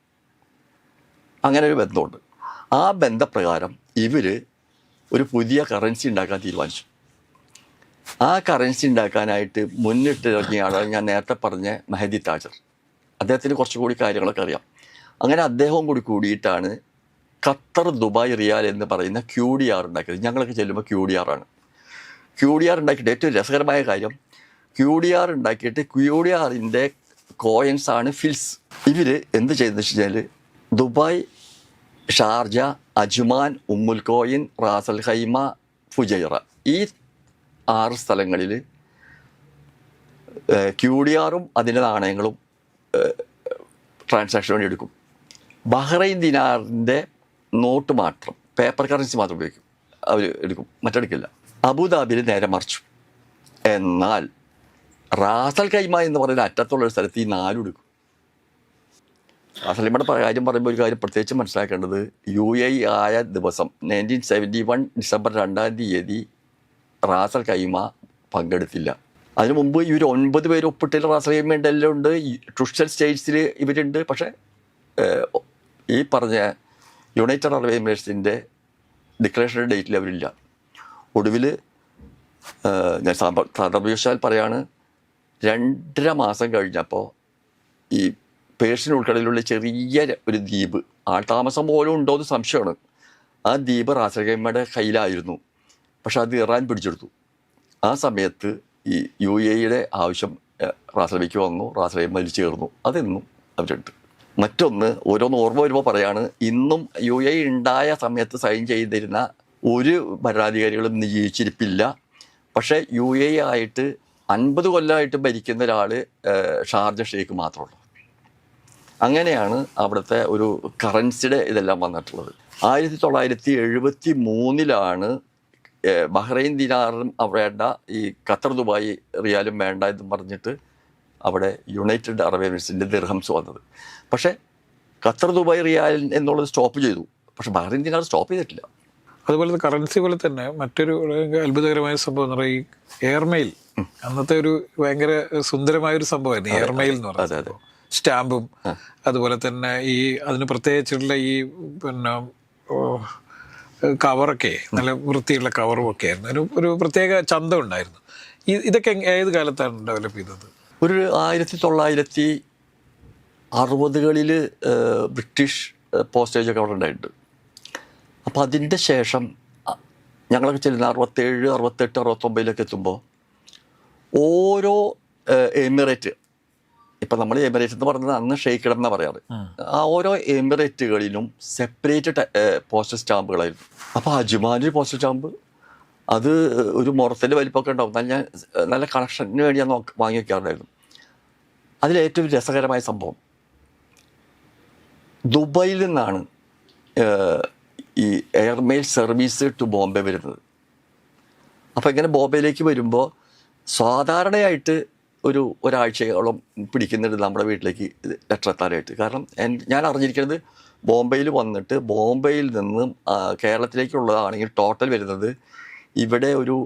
അങ്ങനെ ഒരു ബന്ധമുണ്ട്. ആ ബന്ധപ്രകാരം ഇവർ ഒരു പുതിയ കറൻസി ഉണ്ടാക്കാൻ തീരുമാനിച്ചു. ആ കറൻസി ഉണ്ടാക്കാനായിട്ട് മുന്നിട്ടിറങ്ങിയ ആളാണ് ഞാൻ നേരത്തെ പറഞ്ഞ മെഹദി താജർ. അദ്ദേഹത്തിന് കുറച്ചുകൂടി കാര്യങ്ങളൊക്കെ അറിയാം. അങ്ങനെ അദ്ദേഹവും കൂടി കൂടിയിട്ടാണ് ഖത്തർ ദുബായ് റിയാൽ എന്ന് പറയുന്ന QDR ഉണ്ടാക്കിയത്. ഞങ്ങളൊക്കെ ചെല്ലുമ്പോൾ QDR ആണ്. QDR ഉണ്ടാക്കിയിട്ട് ഏറ്റവും രസകരമായ കാര്യം, QDR ഉണ്ടാക്കിയിട്ട് QDRൻ്റെ കോയിൻസാണ് ഫിൽസ്. ഇവർ എന്ത് ചെയ്തെന്ന് വെച്ച് കഴിഞ്ഞാൽ ദുബായ്, ഷാർജ, അജ്മാൻ, ഉമ്മുൽ കോയിൻ, റാസൽ ഖൈമ, ഫുജൈറ ഈ 6 സ്ഥലങ്ങളിൽ QDRും അതിൻ്റെ നാണയങ്ങളും ട്രാൻസാക്ഷൻ വേണ്ടി എടുക്കും. ബഹ്റൈൻ ദിനാറിൻ്റെ നോട്ട് മാത്രം, പേപ്പർ കറൻസി മാത്രം ഉപയോഗിക്കും, അവർ എടുക്കും, മറ്റെടുക്കില്ല. അബുദാബിയിൽ നേരെ മറിച്ചു. എന്നാൽ റാസൽ ഖൈമ എന്ന് പറയുന്ന അറ്റത്തുള്ളൊരു സ്ഥലത്ത് ഈ 4 എടുക്കും. റാസൽ ഖൈമയുടെ കാര്യം പറയുമ്പോൾ ഒരു കാര്യം പ്രത്യേകിച്ച് മനസ്സിലാക്കേണ്ടത്, UAE ആയ ദിവസം 1971 ഡിസംബർ 2-ാം തീയതി റാസൽ ഖൈമ പങ്കെടുത്തില്ല. അതിനു മുമ്പ് ഇവർ 9 പേര് ഒപ്പിട്ടില്ല. റാസൽ ഖൈമയുടെ എല്ലാം ഉണ്ട്, ട്രുഷ്യൽ സ്റ്റേറ്റ്സിൽ ഇവരുണ്ട്. പക്ഷേ ഈ പറഞ്ഞ യുണൈറ്റഡ് അറബ് എമിറേറ്റ്സിൻ്റെ ഡിക്ലറേഷൻ ഡേറ്റിൽ അവരില്ല. ഒടുവിൽ ഞാൻ സന്ദർഭവശാൽ പറയാണ്, 2.5 മാസം കഴിഞ്ഞപ്പോൾ ഈ പേർഷ്യൻ ഉൾക്കടലിലുള്ള ചെറിയ ഒരു ദ്വീപ്, ആൾതാമസം പോലും ഉണ്ടോ എന്ന് സംശയമാണ്. ആ ദ്വീപ് റാസൽ ഖൈമയുടെ കയ്യിലായിരുന്നു. പക്ഷെ അത് ഇറാൻ പിടിച്ചെടുത്തു. ആ സമയത്ത് ഈ UAEയുടെ ആവശ്യം റാസൽ ഖൈമയ്ക്ക് വന്നു. റാസൽ ഖൈമ അതിൽ ചേർന്നു. അതെന്നും അവരുണ്ട്. മറ്റൊന്ന്, ഓരോന്ന് ഓർമ്മ വരുമ്പോൾ പറയാണ്, ഇന്നും UAE ഉണ്ടായ സമയത്ത് സൈൻ ചെയ്തിരുന്ന ഒരു ഭരണാധികാരികളും ഇന്ന് ജീവിച്ചിരിപ്പില്ല. പക്ഷേ UAE ആയിട്ട് 50 കൊല്ലമായിട്ട് ഭരിക്കുന്ന ഒരാൾ ഷാർജ ഷെയ്ഖ് മാത്രമുള്ളൂ. അങ്ങനെയാണ് അവിടുത്തെ ഒരു കറൻസിയുടെ ഇതെല്ലാം വന്നിട്ടുള്ളത്. 1973 ബഹ്റൈൻ ദിനാറും വേണ്ട, ഈ ഖത്തർ ദുബായ് റിയാലും വേണ്ട എന്ന് പറഞ്ഞിട്ട് അവിടെ യുണൈറ്റഡ് അറബ് എമിറേറ്റ്സിൻ്റെ ദിർഹംസ് വന്നത്. പക്ഷേ ഖത്തർ ദുബായ് റിയാൽ എന്നുള്ളത് സ്റ്റോപ്പ് ചെയ്തു. പക്ഷെ ബഹ്റൈൻ ദിനാർ സ്റ്റോപ്പ് ചെയ്തിട്ടില്ല. അതുപോലെ കറൻസി പോലെ തന്നെ മറ്റൊരു അത്ഭുതകരമായ സംഭവം എന്ന് പറയുന്നത് ഈ എയർമെയിൽ. അന്നത്തെ ഒരു ഭയങ്കര സുന്ദരമായൊരു സംഭവമായിരുന്നു എയർമെയിൽ എന്ന് പറയുന്നത്. സ്റ്റാമ്പും അതുപോലെ തന്നെ ഈ അതിന് പ്രത്യേകിച്ചുള്ള ഈ പിന്നെ കവറൊക്കെ നല്ല വൃത്തിയുള്ള കവറും ഒക്കെ ആയിരുന്നു. ഒരു പ്രത്യേക ചന്തം ഉണ്ടായിരുന്നു. ഇതൊക്കെ ഏത് കാലത്താണ് ഡെവലപ്പ് ചെയ്തത്? ഒരു 1960കളിൽ ബ്രിട്ടീഷ് പോസ്റ്റേജൊക്കെ അവിടെ ഉണ്ടായിട്ടുണ്ട്. അപ്പോൾ അതിൻ്റെ ശേഷം ഞങ്ങളൊക്കെ ചെല്ലുന്ന 67, 68, 69 എത്തുമ്പോൾ ഓരോ എമിറേറ്റ്, ഇപ്പം നമ്മൾ എമിറേറ്റ് എന്ന് പറഞ്ഞത് അന്ന് ഷെയ്ഖിടം എന്നാണ് പറയാറ്, ആ ഓരോ എമിറേറ്റുകളിലും സെപ്പറേറ്റ് പോസ്റ്റൽ സ്റ്റാമ്പുകളായിരുന്നു. അപ്പോൾ അജ്മാനിൽ പോസ്റ്റൽ സ്റ്റാമ്പ് അത് ഒരു മുറത്തിൻ്റെ വലിപ്പമൊക്കെ ഉണ്ടാവും. നല്ല കണക്ഷന് വേണ്ടി ഞാൻ വാങ്ങി വയ്ക്കാറുണ്ടായിരുന്നു. അതിലേറ്റവും രസകരമായ സംഭവം, ദുബായിൽ നിന്നാണ് ഈ എയർമെയിൽ സർവീസ് ടു ബോംബെ വരുന്നത്. അപ്പോൾ ഇങ്ങനെ ബോംബെയിലേക്ക് വരുമ്പോൾ സാധാരണയായിട്ട് ഒരാഴ്ചയോളം പിടിക്കുന്നുണ്ട് നമ്മുടെ വീട്ടിലേക്ക് ലെറ്റർ എത്താനായിട്ട്. കാരണം ഞാൻ അറിഞ്ഞിരിക്കുന്നത് ബോംബെയിൽ വന്നിട്ട് ബോംബെയിൽ നിന്നും കേരളത്തിലേക്കുള്ളതാണെങ്കിൽ ടോട്ടൽ വരുന്നത് ഇവിടെ ഒരു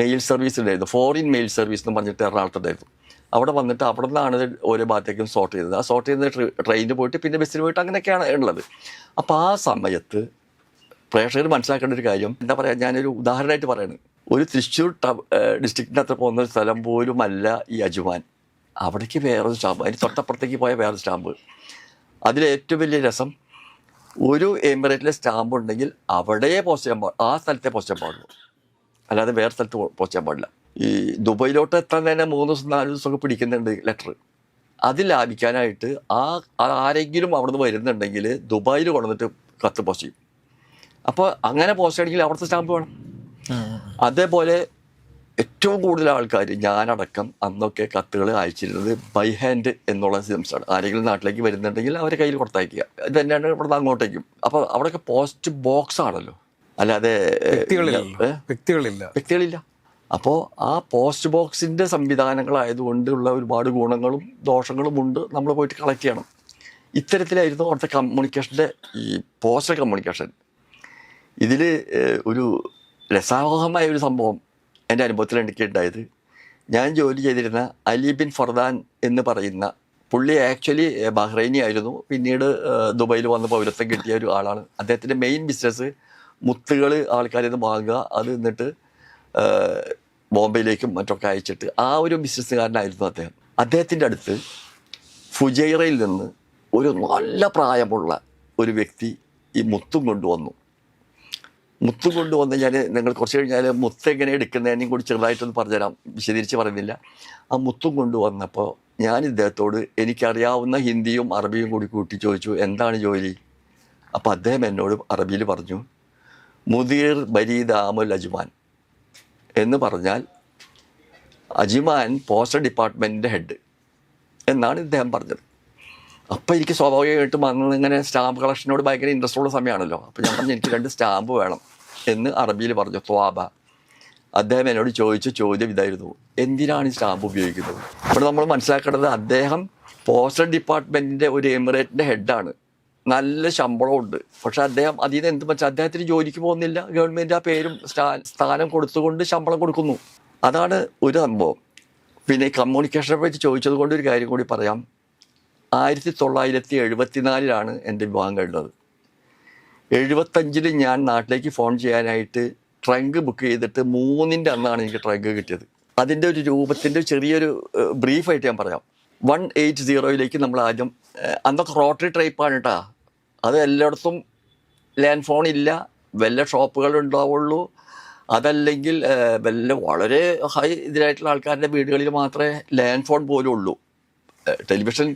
മെയിൽ സർവീസ് ഉണ്ടായിരുന്നു, ഫോറിൻ മെയിൽ സർവീസ് എന്ന് പറഞ്ഞിട്ട് എറണാകുളത്തുണ്ടായിരുന്നു. അവിടെ വന്നിട്ട് അവിടെ നിന്നാണ് ഓരോ ഭാഗത്തേക്കും സോർട്ട് ചെയ്തത്. ആ സോർട്ട് ചെയ്ത് ട്രെയിനിൽ പോയിട്ട് പിന്നെ ബസ്സിൽ പോയിട്ട് അങ്ങനെയൊക്കെയാണ് ഉള്ളത്. അപ്പോൾ ആ സമയത്ത് പ്രേക്ഷകർ മനസ്സിലാക്കേണ്ട ഒരു കാര്യം, എന്താ പറയുക, ഞാനൊരു ഉദാഹരണമായിട്ട് പറയുന്നത്, ഒരു തൃശ്ശൂർ ഡിസ്ട്രിക്റ്റിൻ്റെ അത്ര പോകുന്ന ഒരു സ്ഥലം പോലുമല്ല ഈ അജ്മാൻ. അവിടേക്ക് വേറൊരു സ്റ്റാമ്പ്, അതിന് തൊട്ടപ്പുറത്തേക്ക് പോയ വേറൊരു സ്റ്റാമ്പ്. അതിലേറ്റവും വലിയ രസം, ഒരു എമിറേറ്റിലെ സ്റ്റാമ്പ് ഉണ്ടെങ്കിൽ അവിടെ പോസ്റ്റ് ചെയ്യാൻ ആ സ്ഥലത്തെ പോസ്റ്റ് ചെയ്യാൻ പാടുള്ളൂ, അല്ലാതെ വേറെ സ്ഥലത്ത് പോസ്റ്റ് ചെയ്യാൻ പാടില്ല. ഈ ദുബൈയിലോട്ട് എത്താൻ തന്നെ 3 ദിവസം 4 ദിവസമൊക്കെ പിടിക്കുന്നുണ്ട് ലെറ്റർ. അത് ലാഭിക്കാനായിട്ട് ആരെങ്കിലും അവിടെ നിന്ന് വരുന്നുണ്ടെങ്കിൽ ദുബായിൽ കൊണ്ടുവന്നിട്ട് കത്ത് പോസ്റ്റ് ചെയ്യും. അപ്പോൾ അങ്ങനെ പോസ്റ്റ് ചെയ്യണമെങ്കിൽ അവിടുത്തെ സ്റ്റാമ്പ് വേണം. അതേപോലെ ഏറ്റവും കൂടുതൽ ആൾക്കാർ, ഞാനടക്കം അന്നൊക്കെ കത്തുകൾ അയച്ചിരുന്നത് ബൈ ഹാൻഡ് എന്നുള്ള സിസ്റ്റംസാണ്. ആരെങ്കിലും നാട്ടിലേക്ക് വരുന്നുണ്ടെങ്കിൽ അവരെ കയ്യിൽ കൊടുത്തയക്കുക. ഇത് തന്നെയാണ് ഇവിടുന്ന് അങ്ങോട്ടേക്കും. അപ്പോൾ അവിടെയൊക്കെ പോസ്റ്റ് ബോക്സ് ആണല്ലോ, അല്ലാതെ വ്യക്തികളില്ല. അപ്പോൾ ആ പോസ്റ്റ് ബോക്സിൻ്റെ സംവിധാനങ്ങളായതുകൊണ്ടുള്ള ഒരുപാട് ഗുണങ്ങളും ദോഷങ്ങളും ഉണ്ട്. നമ്മൾ പോയിട്ട് കളക്ട് ചെയ്യണം. ഇത്തരത്തിലായിരുന്നു അവിടുത്തെ കമ്മ്യൂണിക്കേഷൻ്റെ ഈ പോസ്റ്റൽ കമ്മ്യൂണിക്കേഷൻ. ഇതിൽ ഒരു രസാവഹമായ ഒരു സംഭവം എൻ്റെ അനുഭവത്തിൽ എനിക്ക് ഉണ്ടായത്, ഞാൻ ജോലി ചെയ്തിരുന്ന അലി ബിൻ ഫർദാൻ എന്ന് പറയുന്ന പുള്ളി ആക്ച്വലി ബഹ്റൈനി ആയിരുന്നു. പിന്നീട് ദുബൈയിൽ വന്ന് പൗരത്വം കിട്ടിയ ഒരു ആളാണ്. അദ്ദേഹത്തിൻ്റെ മെയിൻ ബിസിനസ് മുത്തുകൾ ആൾക്കാരിൽ നിന്ന് വാങ്ങുക, അത് എന്നിട്ട് ബോംബെയിലേക്കും മറ്റൊക്കെ അയച്ചിട്ട് ആ ഒരു ബിസിനസ്സുകാരനായിരുന്നു അദ്ദേഹം. അദ്ദേഹത്തിൻ്റെ അടുത്ത് ഫുജൈറയിൽ നിന്ന് ഒരു നല്ല പ്രായമുള്ള ഒരു വ്യക്തി ഈ മുത്തും കൊണ്ടുവന്നു. ഞാൻ നിങ്ങൾ കുറച്ച് കഴിഞ്ഞാൽ മുത്ത് എങ്ങനെ എടുക്കുന്നതിനെയും കൂടി ചെറുതായിട്ടൊന്ന് പറഞ്ഞുതരാം, വിശദീകരിച്ച് പറയുന്നില്ല. ആ മുത്തും കൊണ്ടുവന്നപ്പോൾ ഞാൻ ഇദ്ദേഹത്തോട് എനിക്കറിയാവുന്ന ഹിന്ദിയും അറബിയും കൂടി കൂട്ടി ചോദിച്ചു, എന്താണ് ജോലി? അപ്പോൾ അദ്ദേഹം എന്നോട് അറബിയിൽ പറഞ്ഞു, മുദീർ ബരീദ് ആമുൽ അജ്മാൻ എന്ന് പറഞ്ഞാൽ അജ്മാൻ പോസ്റ്റൽ ഡിപ്പാർട്ട്മെൻറ്റിൻ്റെ ഹെഡ് എന്നാണ് ഇദ്ദേഹം പറഞ്ഞത്. അപ്പോൾ എനിക്ക് സ്വാഭാവികമായിട്ടും അന്ന് ഇങ്ങനെ സ്റ്റാമ്പ് കളക്ഷനോട് ഭയങ്കര ഇൻട്രസ്റ്റ് ഉള്ള സമയമാണല്ലോ. അപ്പോൾ ഞാൻ പറഞ്ഞു, എനിക്ക് 2 സ്റ്റാമ്പ് വേണം എന്ന് അറബിയിൽ പറഞ്ഞു, ത്വാബ. അദ്ദേഹം എന്നോട് ചോദിച്ച ചോദ്യം ഇതായിരുന്നു, എന്തിനാണ് ഈ സ്റ്റാമ്പ് ഉപയോഗിക്കുന്നത്? ഇവിടെ നമ്മൾ മനസ്സിലാക്കേണ്ടത്, അദ്ദേഹം പോസ്റ്റൽ ഡിപ്പാർട്ട്മെൻറ്റിൻ്റെ ഒരു എമിറേറ്റിൻ്റെ ഹെഡാണ്, നല്ല ശമ്പളമുണ്ട്. പക്ഷേ അദ്ദേഹം അതിൽ നിന്ന് എന്ത് വെച്ചാൽ അദ്ദേഹത്തിന് ജോലിക്ക് പോകുന്നില്ല, ഗവൺമെൻറ് ആ പേരും സ്ഥാനം കൊടുത്തുകൊണ്ട് ശമ്പളം കൊടുക്കുന്നു. അതാണ് ഒരു സംഭവം. പിന്നെ കമ്മ്യൂണിക്കേഷനെ പറ്റി ചോദിച്ചത് കൊണ്ട് ഒരു കാര്യം കൂടി പറയാം. 1974 എൻ്റെ വിവാഹം കഴിഞ്ഞത്. 75 ഞാൻ നാട്ടിലേക്ക് ഫോൺ ചെയ്യാനായിട്ട് ട്രങ്ക് ബുക്ക് ചെയ്തിട്ട് 3-ൻ്റെ അന്നാണ് എനിക്ക് ട്രങ്ക് കിട്ടിയത്. അതിൻ്റെ ഒരു രൂപത്തിൻ്റെ ചെറിയൊരു ബ്രീഫായിട്ട് ഞാൻ പറയാം. 180 നമ്മൾ ആദ്യം, അന്നൊക്കെ റോട്ടറി ടൈപ്പാണ് കേട്ടോ. അത് എല്ലായിടത്തും ലാൻഡ് ഫോൺ ഇല്ല, വല്ല ഷോപ്പുകൾ ഉണ്ടാവുള്ളൂ, അതല്ലെങ്കിൽ വല്ല വളരെ ഹൈ ഇതിലായിട്ടുള്ള ആൾക്കാരുടെ വീടുകളിൽ മാത്രമേ ലാൻഡ് ഫോൺ പോലും ഉള്ളൂ. ടെലിവിഷൻ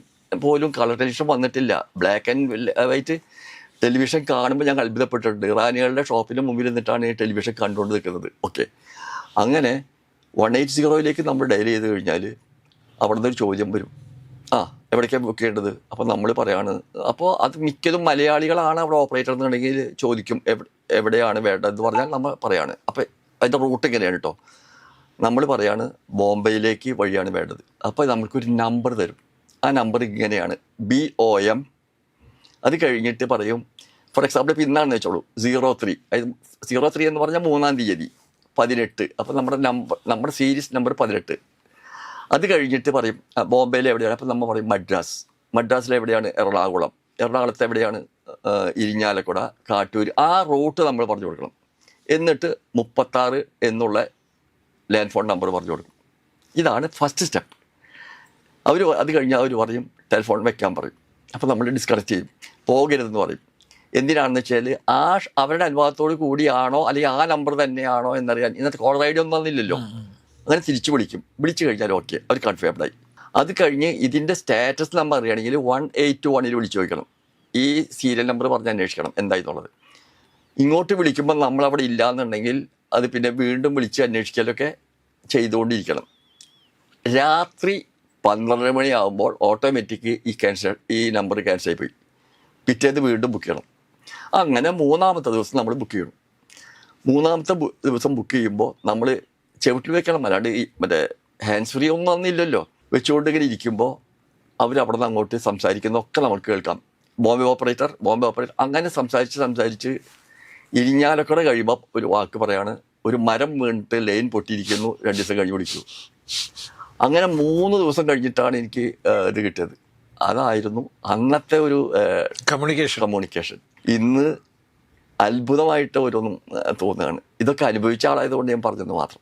പോലും കളർ ടെലിവിഷൻ വന്നിട്ടില്ല. ബ്ലാക്ക് ആൻഡ് വൈറ്റ് ടെലിവിഷൻ കാണുമ്പോൾ ഞാൻ അത്ഭുതപ്പെട്ടിട്ടുണ്ട്. ഇറാനികളുടെ ഷോപ്പിന് മുമ്പിൽ നിന്നിട്ടാണ് ഈ ടെലിവിഷൻ കണ്ടുകൊണ്ട് നിൽക്കുന്നത്. ഓക്കെ, അങ്ങനെ 180 നമ്മൾ ഡയൽ ചെയ്ത് കഴിഞ്ഞാൽ അവിടെ നിന്നൊരു ചോദ്യം വരും, എവിടേക്കാണ് ബുക്ക് ചെയ്യേണ്ടത്? അപ്പോൾ നമ്മൾ പറയാണ്, അപ്പോൾ അത് മിക്കതും മലയാളികളാണ് അവിടെ ഓപ്പറേറ്റർ എന്നുണ്ടെങ്കിൽ ചോദിക്കും എവിടെയാണ് വേണ്ടതെന്ന് പറഞ്ഞാൽ നമ്മൾ പറയാണ്. അപ്പോൾ അതിൻ്റെ റൂട്ട് ഇങ്ങനെയാണ് കേട്ടോ. നമ്മൾ പറയാണ് ബോംബെയിലേക്ക് വഴിയാണ് വേണ്ടത്. അപ്പോൾ നമുക്കൊരു നമ്പർ തരും. ആ നമ്പർ ഇങ്ങനെയാണ്, BOM. അത് കഴിഞ്ഞിട്ട് പറയും, ഫോർ എക്സാമ്പിൾ ഇപ്പോൾ ഇന്നാണെന്ന് വെച്ചോളൂ, 03 എന്ന് പറഞ്ഞാൽ 3-ാം തീയതി 18. അപ്പോൾ നമ്മുടെ സീരീസ് നമ്പർ 18. അത് കഴിഞ്ഞിട്ട് പറയും ബോംബെയിൽ എവിടെയാണ്? അപ്പോൾ നമ്മൾ പറയും മദ്രാസിൽ എവിടെയാണ്? എറണാകുളത്ത് എവിടെയാണ്? ഇരിഞ്ഞാലക്കുട, കാട്ടൂർ. ആ റൂട്ട് നമ്മൾ പറഞ്ഞു കൊടുക്കണം. എന്നിട്ട് 36 എന്നുള്ള ലാൻഡ് ഫോൺ നമ്പർ പറഞ്ഞു കൊടുക്കും. ഇതാണ് ഫസ്റ്റ് സ്റ്റെപ്പ്. അത് കഴിഞ്ഞാൽ അവർ പറയും ടെലിഫോൺ വെക്കാൻ പറയും. അപ്പോൾ നമ്മൾ ഡിസ്കണക്ട് ചെയ്യും, പോകരുതെന്ന് പറയും. എന്തിനാണെന്ന് വെച്ചാൽ അവരുടെ അനുഭവത്തോട് കൂടിയാണോ അല്ലെങ്കിൽ ആ നമ്പർ തന്നെയാണോ എന്നറിയാൻ. ഇന്നത്തെ കോൾ ഐഡി ഒന്നും വന്നില്ലല്ലോ. അങ്ങനെ തിരിച്ചു വിളിച്ചു കഴിഞ്ഞാൽ ഓക്കെ, അവർ കൺഫേംഡായി. അത് കഴിഞ്ഞ് ഇതിൻ്റെ സ്റ്റാറ്റസ് നമ്പർ അറിയണമെങ്കിൽ 181 വിളിച്ചു ചോദിക്കണം. ഈ സീരിയൽ നമ്പർ പറഞ്ഞ് അന്വേഷിക്കണം എന്തായെന്നുള്ളത്. ഇങ്ങോട്ട് വിളിക്കുമ്പോൾ നമ്മളവിടെ ഇല്ലയെന്നുണ്ടെങ്കിൽ അത് പിന്നെ വീണ്ടും വിളിച്ച് അന്വേഷിക്കലൊക്കെ ചെയ്തുകൊണ്ടിരിക്കണം. രാത്രി 12 മണിയാകുമ്പോൾ ഓട്ടോമാറ്റിക് ഈ നമ്പർ ക്യാൻസൽ പോയി. പിറ്റേന്ന് വീണ്ടും ബുക്ക് ചെയ്യണം. അങ്ങനെ 3-ാമത്തെ ദിവസം നമ്മൾ ബുക്ക് ചെയ്യണം. മൂന്നാമത്തെ ദിവസം ബുക്ക് ചെയ്യുമ്പോൾ നമ്മൾ ചെവിട്ടിൽ വെക്കണം, അല്ലാണ്ട് ഈ മറ്റേ ഹാൻഡ്സ് ഫ്രീ ഒന്നും അന്നില്ലല്ലോ. വെച്ചുകൊണ്ട് ഇങ്ങനെ ഇരിക്കുമ്പോൾ അവർ അവിടെ നിന്ന് അങ്ങോട്ട് സംസാരിക്കുന്നതൊക്കെ നമുക്ക് കേൾക്കാം. ബോംബെ ഓപ്പറേറ്റർ അങ്ങനെ സംസാരിച്ച് ഇരിഞ്ഞാലക്കുട കഴിയുമ്പോൾ ഒരു വാക്ക് പറയാണ്, ഒരു മരം വീണിട്ട് ലൈൻ പൊട്ടിയിരിക്കുന്നു, 2 ദിവസം കഴിഞ്ഞ് വിളിക്കൂ. അങ്ങനെ 3 ദിവസം കഴിഞ്ഞിട്ടാണ് എനിക്ക് ഇത് കിട്ടിയത്. അതായിരുന്നു അന്നത്തെ ഒരു കമ്മ്യൂണിക്കേഷൻ. ഇന്ന് അത്ഭുതമായിട്ട് ഓരോന്നും തോന്നുകയാണ്. ഇതൊക്കെ അനുഭവിച്ച ആളായതുകൊണ്ട് ഞാൻ പറഞ്ഞെന്ന് മാത്രം.